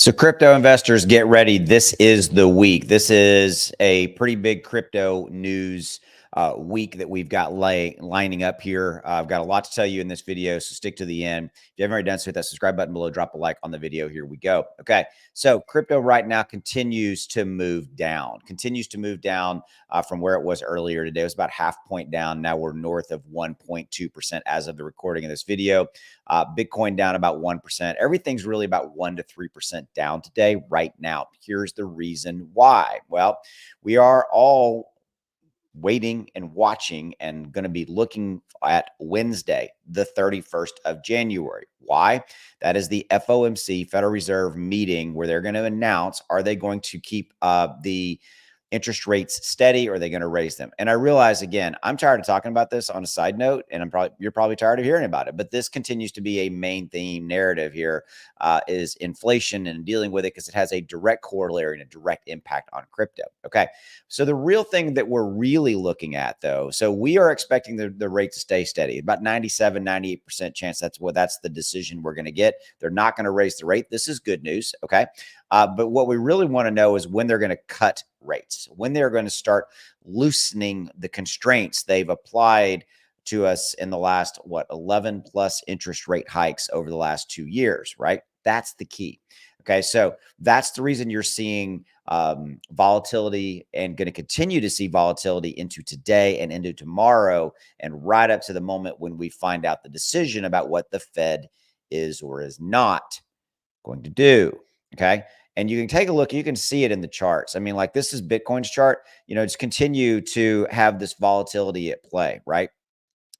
So crypto investors, get ready. This is the week. This is a pretty big crypto news week that we've got lining up here. I've got a lot to tell you in this video, so stick to the end. If you haven't already done so, hit that subscribe button below, drop a like on the video. Here we go. Okay, so crypto right now continues to move down, from where it was earlier today. It was about half point down. Now we're north of 1.2% as of the recording of this video. Bitcoin down about 1%. Everything's really about 1 to 3% down today, right now. Here's the reason why. Well, we are all waiting and watching and going to be looking at Wednesday, the 31st of January. Why? That is the FOMC, Federal Reserve meeting, where they're going to announce, are they going to keep the interest rates steady, or are they going to raise them? And I realize, again, I'm tired of talking about this on a side note, and you're probably tired of hearing about it, but this continues to be a main theme narrative here, is inflation and dealing with it, because it has a direct corollary and a direct impact on crypto. Okay, so the real thing that we're really looking at, though, so we are expecting the rate to stay steady, about 97-98% chance that's the decision we're going to get. They're not going to raise the rate. This is good news. Okay, but what we really want to know is when they're going to cut rates, when they're going to start loosening the constraints they've applied to us in the last, 11 plus interest rate hikes over the last 2 years, right? That's the key. Okay, so that's the reason you're seeing volatility, and going to continue to see volatility into today and into tomorrow, and right up to the moment when we find out the decision about what the Fed is or is not going to do. Okay. And you can take a look, you can see it in the charts. I mean, like, this is Bitcoin's chart, it's continue to have this volatility at play, right?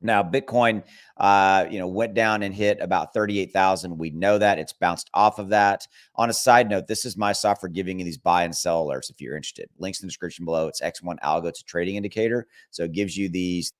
Now, Bitcoin, went down and hit about 38,000. We know that it's bounced off of that. On a side note, this is my software giving you these buy and sell alerts if you're interested. Links in the description below. It's X1 Algo. It's a trading indicator. So it gives you these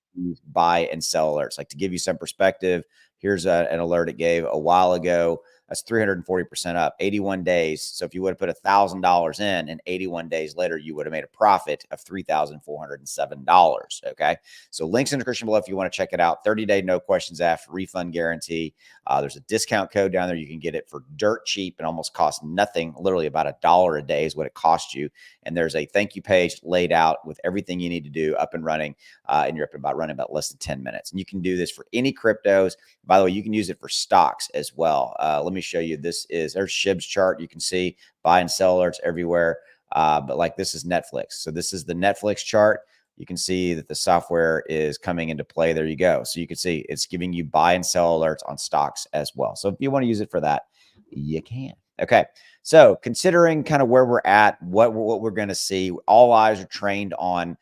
buy and sell alerts. Like, to give you some perspective, here's an alert it gave a while ago. That's 340% up, 81 days. So if you would have put $1,000 in, and 81 days later, you would have made a profit of $3,407. Okay. So links in the description below if you want to check it out. 30-day, no questions asked, refund guarantee. There's a discount code down there. You can get it for dirt cheap and almost cost nothing. Literally about $1 a day is what it costs you. And there's a thank you page laid out with everything you need to do up and running. And you're running about less than 10 minutes. And you can do this for any cryptos. By the way, you can use it for stocks as well. Let me show you. There's SHIB's chart. You can see buy and sell alerts everywhere. But like, this is Netflix. So this is the Netflix chart. You can see that the software is coming into play. There you go. So you can see it's giving you buy and sell alerts on stocks as well. So if you want to use it for that, you can. Okay. So considering kind of where we're at, what we're going to see, all eyes are trained on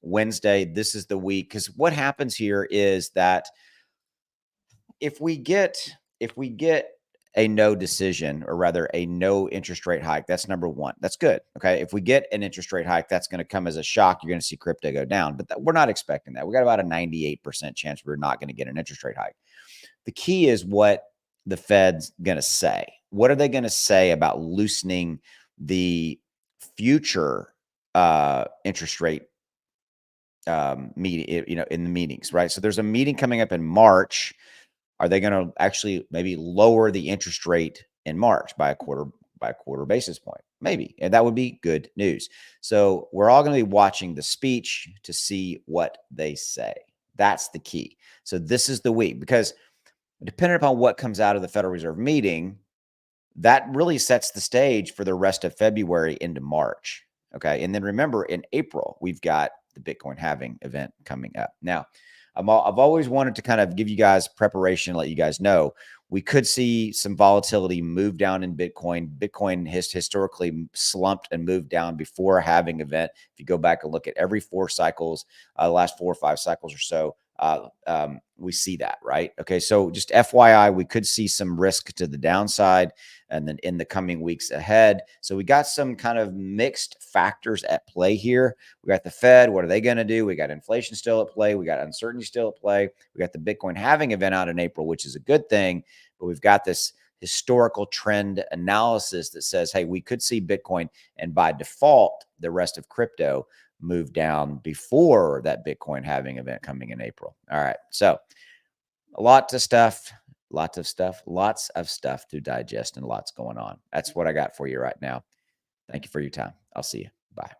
Wednesday. This is the week, because what happens here is that if we get a no decision, or rather a no interest rate hike, that's number one. That's good. Okay. If we get an interest rate hike, that's going to come as a shock. You're going to see crypto go down, but we're not expecting that. We got about a 98% chance we're not going to get an interest rate hike. The key is what the Fed's going to say. What are they going to say about loosening the future interest rate meeting, in the meetings, right? So there's a meeting coming up in March. Are they going to actually maybe lower the interest rate in March by a quarter basis point? Maybe. And that would be good news. So we're all going to be watching the speech to see what they say. That's the key. So this is the week, because depending upon what comes out of the Federal Reserve meeting, that really sets the stage for the rest of February into March. Okay. And then remember, in April, we've got the Bitcoin halving event coming up. Now, I've always wanted to kind of give you guys preparation, let you guys know we could see some volatility move down in Bitcoin. Bitcoin has historically slumped and moved down before a halving event. If you go back and look at every 4 cycles, the last 4 or 5 cycles or so, we see that, right? Okay, so just FYI, we could see some risk to the downside, and then in the coming weeks ahead. So we got some kind of mixed factors at play here. We got the Fed. What are they going to do? We got inflation still at play. We got uncertainty still at play. We got the Bitcoin halving event out in April, which is a good thing. But we've got this historical trend analysis that says, hey, we could see Bitcoin, and by default, the rest of crypto move down before that Bitcoin halving event coming in April. All right. So a lot of stuff lots of stuff to digest and lots going on. That's what I got for you right now. Thank you for your time. I'll see you. Bye.